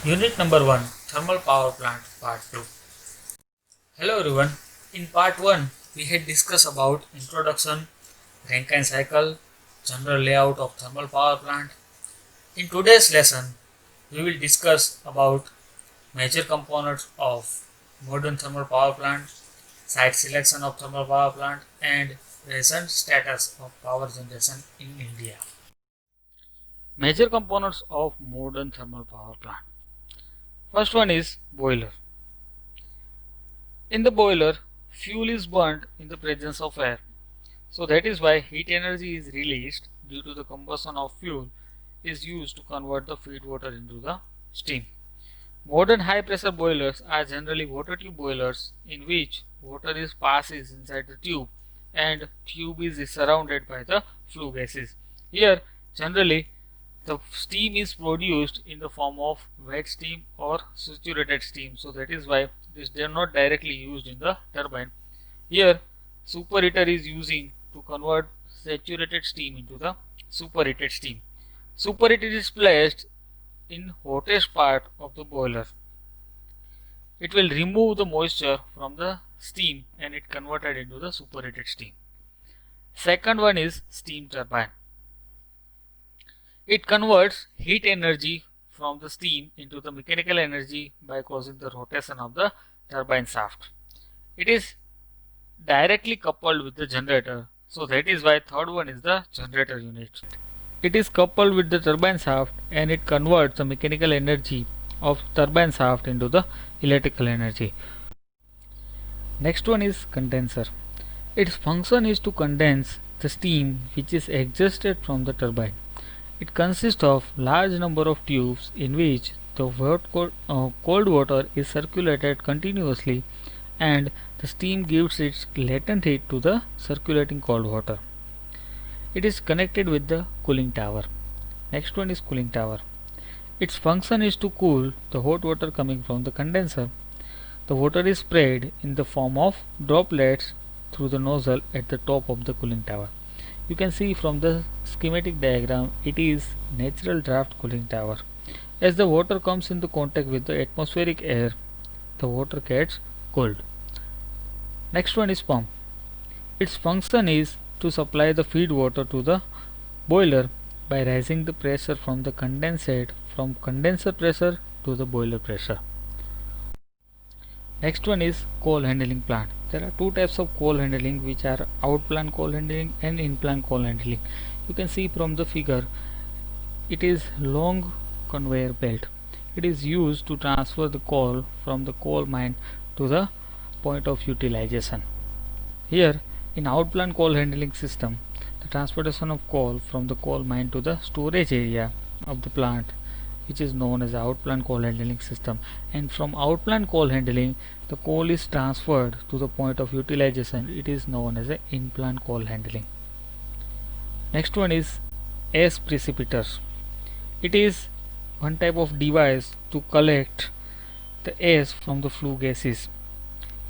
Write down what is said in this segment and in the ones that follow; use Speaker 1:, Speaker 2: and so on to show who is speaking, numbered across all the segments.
Speaker 1: Unit number 1, Thermal Power Plant, Part 2. Hello everyone. In Part 1, we had discussed about introduction, Rankine cycle, general layout of thermal power plant. In today's lesson, we will discuss about major components of modern thermal power plant, site selection of thermal power plant, and present status of power generation in India. Major components of modern thermal power plant. First one is boiler. In the boiler, fuel is burnt in the presence of air. So that is why heat energy is released due to the combustion of fuel is used to convert the feed water into the steam. Modern high pressure boilers are generally water tube boilers in which water is passes inside the tube and tube is surrounded by the flue gases. Here generally the steam is produced in the form of wet steam or saturated steam, so that is why they are not directly used in the turbine. Here superheater is using to convert saturated steam into the superheated steam. Superheater is placed in hottest part of the boiler. It will remove the moisture from the steam and it converted into the superheated steam. Second one is steam turbine. It converts heat energy from the steam into the mechanical energy by causing the rotation of the turbine shaft. It is directly coupled with the generator, so that is why third one is the generator unit. It is coupled with the turbine shaft and it converts the mechanical energy of turbine shaft into the electrical energy. Next one is condenser. Its function is to condense the steam which is exhausted from the turbine. It consists of large number of tubes in which the cold water is circulated continuously and the steam gives its latent heat to the circulating cold water. It is connected with the cooling tower. Next one is cooling tower. Its function is to cool the hot water coming from the condenser. The water is sprayed in the form of droplets through the nozzle at the top of the cooling tower. You can see from the schematic diagram it is natural draft cooling tower. As the water comes into contact with the atmospheric air, the water gets cooled. Next one is pump. Its function is to supply the feed water to the boiler by raising the pressure from the condensate from condenser pressure to the boiler pressure. Next one is coal handling plant. There are two types of coal handling which are out plant coal handling and in plant coal handling. You can see from the figure it is long conveyor belt. It is used to transfer the coal from the coal mine to the point of utilization. Here in out plant coal handling system, the transportation of coal from the coal mine to the storage area of the plant, which is known as out plant coal handling system, and from out plant coal handling the coal is transferred to the point of utilization. It is known as a in plant coal handling. Next one is ash precipitors. It is one type of device to collect the ash from the flue gases.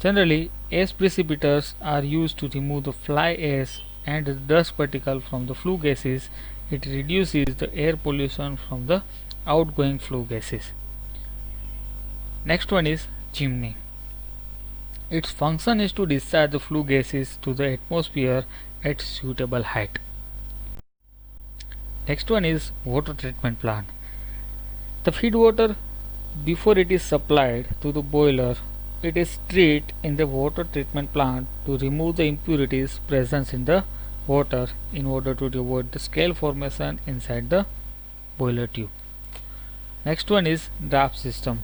Speaker 1: Generally, ash precipitors are used to remove the fly ash and the dust particle from the flue gases. It reduces the air pollution from the outgoing flue gases. Next one is chimney. Its function is to discharge the flue gases to the atmosphere at suitable height. Next one is water treatment plant. The feed water, before it is supplied to the boiler, it is treated in the water treatment plant to remove the impurities present in the water in order to avoid the scale formation inside the boiler tube. Next one is draft system.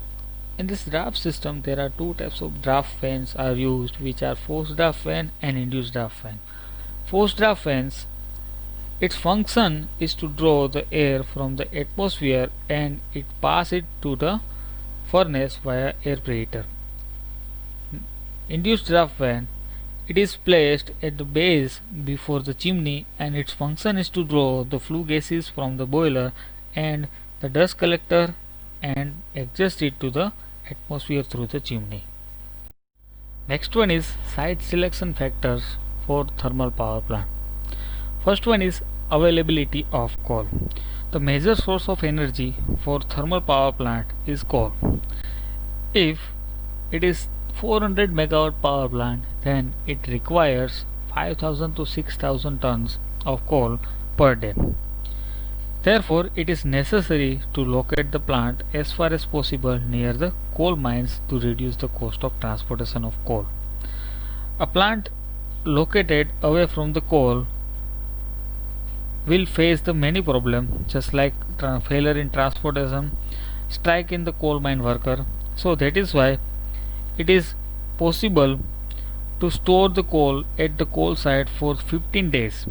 Speaker 1: In this draft system there are two types of draft fans are used, which are forced draft fan and induced draft fan. Forced draft fans, its function is to draw the air from the atmosphere and it pass it to the furnace via air preheater. Induced draft fan, it is placed at the base before the chimney and its function is to draw the flue gases from the boiler and the dust collector and adjust it to the atmosphere through the chimney. Next one is site selection factors for thermal power plant. First one is availability of coal. The major source of energy for thermal power plant is coal. If it is 400 megawatt power plant, then it requires 5000 to 6000 tons of coal per day. Therefore, it is necessary to locate the plant as far as possible near the coal mines to reduce the cost of transportation of coal. A plant located away from the coal will face the many problems, just like failure in transportation, strike in the coal mine worker. So that is why it is possible to store the coal at the coal site for 15 days.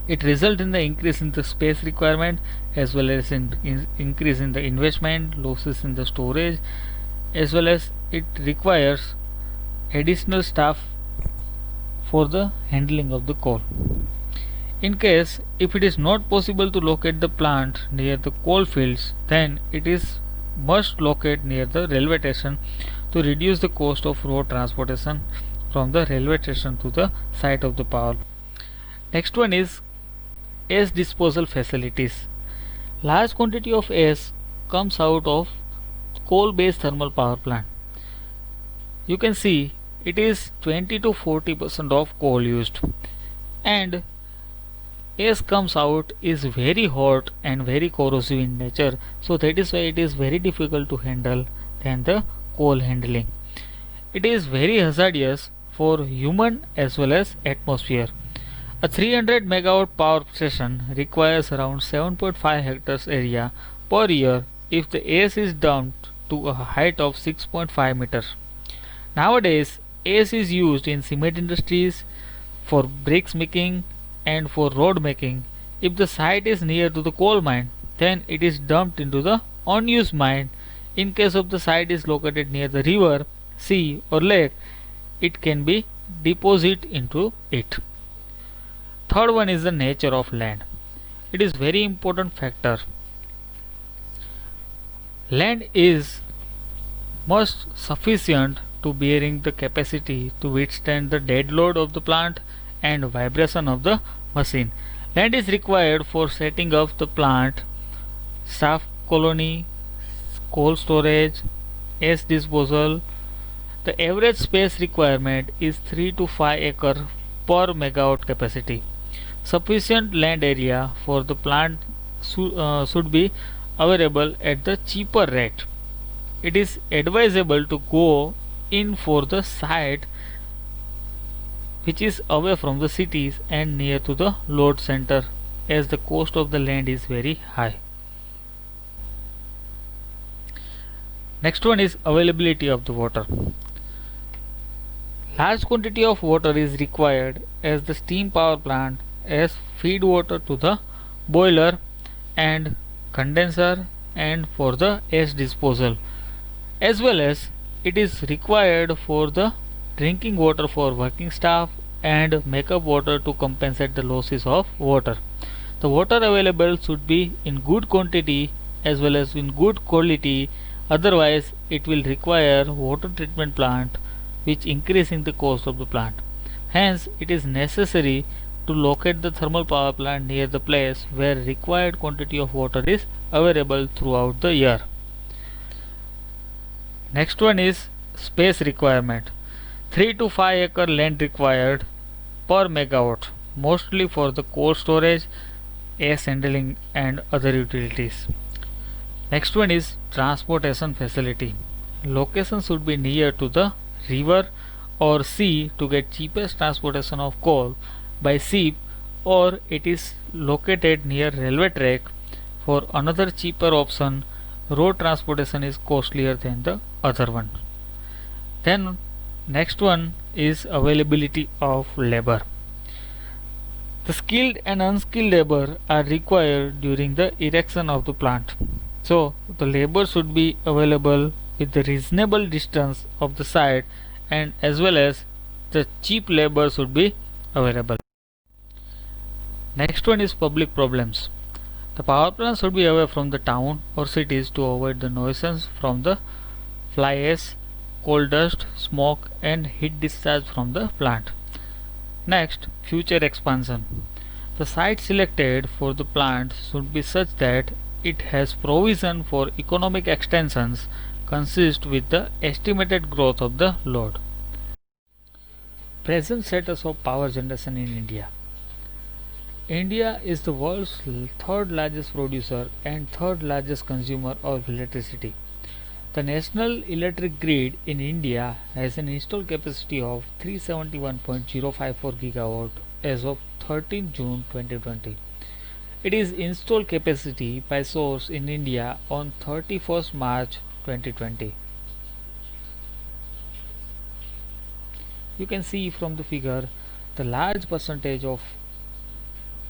Speaker 1: It results in the increase in the space requirement as well as increase in the investment, losses in the storage, as well as it requires additional staff for the handling of the coal. In case if it is not possible to locate the plant near the coal fields, then it is must locate near the railway station to reduce the cost of road transportation from the railway station to the site of the power. Next one is ash disposal facilities. Large quantity of ash comes out of coal based thermal power plant. You can see it is 20 to 40% of coal used, and ash comes out is very hot and very corrosive in nature, so that is why it is very difficult to handle than the coal handling. It is very hazardous for human as well as atmosphere. A 300 megawatt power station requires around 7.5 hectares area per year if the ash is dumped to a height of 6.5 meters. Nowadays, ash is used in cement industries, for bricks making and for road making. If the site is near to the coal mine, then it is dumped into the unused mine. In case of the site is located near the river, sea or lake, it can be deposited into it. Third one is the nature of land. It is very important factor. Land is most sufficient to bearing the capacity to withstand the dead load of the plant and vibration of the machine. Land is required for setting up the plant, staff colony, coal storage, ash disposal. The average space requirement is 3 to 5 acre per megawatt capacity. Sufficient land area for the plant should be available at the cheaper rate. It is advisable to go in for the site which is away from the cities and near to the load center, as the cost of the land is very high. Next one is availability of the water. Large quantity of water is required as the steam power plant as feed water to the boiler and condenser and for the ash disposal, as well as it is required for the drinking water for working staff and makeup water to compensate the losses of water. The water available should be in good quantity as well as in good quality, otherwise it will require water treatment plant, which increasing the cost of the plant. Hence it is necessary to locate the thermal power plant near the place where required quantity of water is available throughout the year. Next one is space requirement. 3 to 5 acre land required per megawatt, mostly for the coal storage, ash handling and other utilities. Next one is transportation facility. Location should be near to the river or sea to get cheapest transportation of coal by ship, or it is located near railway track. For another cheaper option, road transportation is costlier than the other one. Then next one is availability of labor. The skilled and unskilled labor are required during the erection of the plant. So the labor should be available with the reasonable distance of the site, and as well as the cheap labor should be available. Next one is public problems. The power plant should be away from the town or cities to avoid the nuisance from the fly ash, coal dust, smoke and heat discharge from the plant. Next, future expansion. The site selected for the plant should be such that it has provision for economic extensions consist with the estimated growth of the load. Present status of power generation in India. India is the world's third largest producer and third largest consumer of electricity. The national electric grid in India has an installed capacity of 371.054 gigawatt as of 13 June 2020. It is installed capacity by source in India on 31st March 2020. You can see from the figure the large percentage of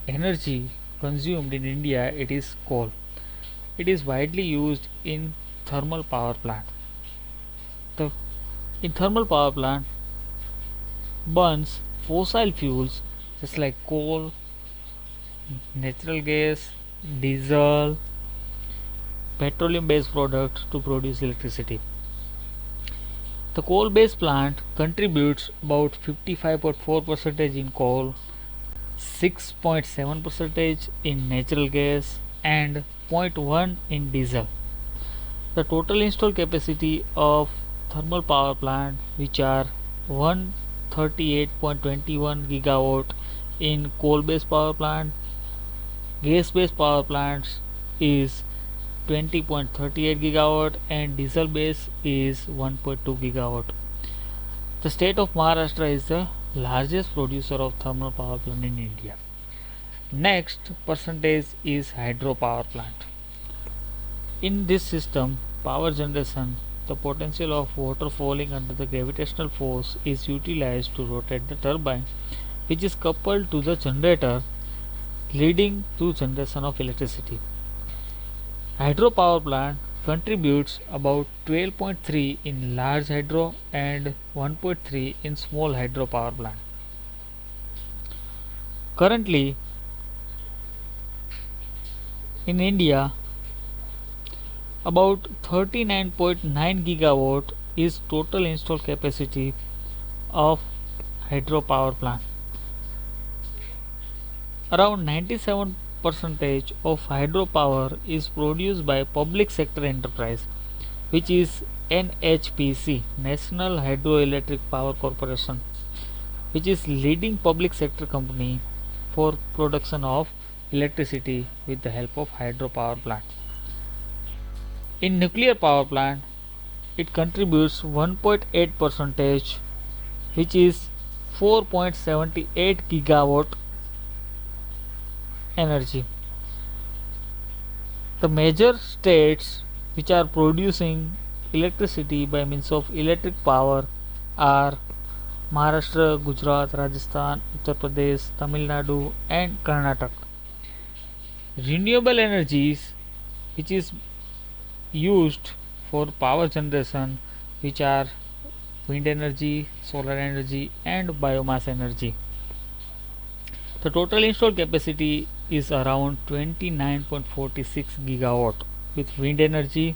Speaker 1: energy consumed in India, it is coal. It is widely used in thermal power plant. In thermal power plant burns fossil fuels just like coal, natural gas, diesel, petroleum based products to produce electricity. The coal based plant contributes about 55.4% in coal, 6.7% in natural gas and 0.1 in diesel. The total installed capacity of thermal power plant, which are 138.21 gigawatt in coal based power plant, gas based power plants is 20.38 gigawatt and diesel base is 1.2 gigawatt. The state of Maharashtra is the largest producer of thermal power plant in India. Next percentage is hydropower plant. In this system, power generation, the potential of water falling under the gravitational force is utilized to rotate the turbine, which is coupled to the generator, leading to generation of electricity. Hydropower plant contributes about 12.3 in large hydro and 1.3 in small hydropower plant. Currently, in India, about 39.9 gigawatt is total installed capacity of hydropower plant. Around 97% of hydropower is produced by public sector enterprise, which is NHPC, National Hydroelectric Power Corporation, which is leading public sector company for production of electricity with the help of hydropower plant. In nuclear power plant, it contributes 1.8%, which is 4.78 gigawatt energy. The major states which are producing electricity by means of electric power are Maharashtra, Gujarat, Rajasthan, Uttar Pradesh, Tamil Nadu and Karnataka. Renewable energies which is used for power generation, which are wind energy, solar energy and biomass energy. The total installed capacity is around 29.46 gigawatt with wind energy,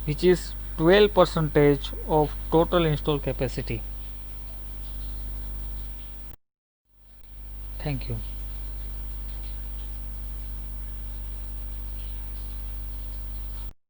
Speaker 1: which is 12% of total installed capacity. Thank you.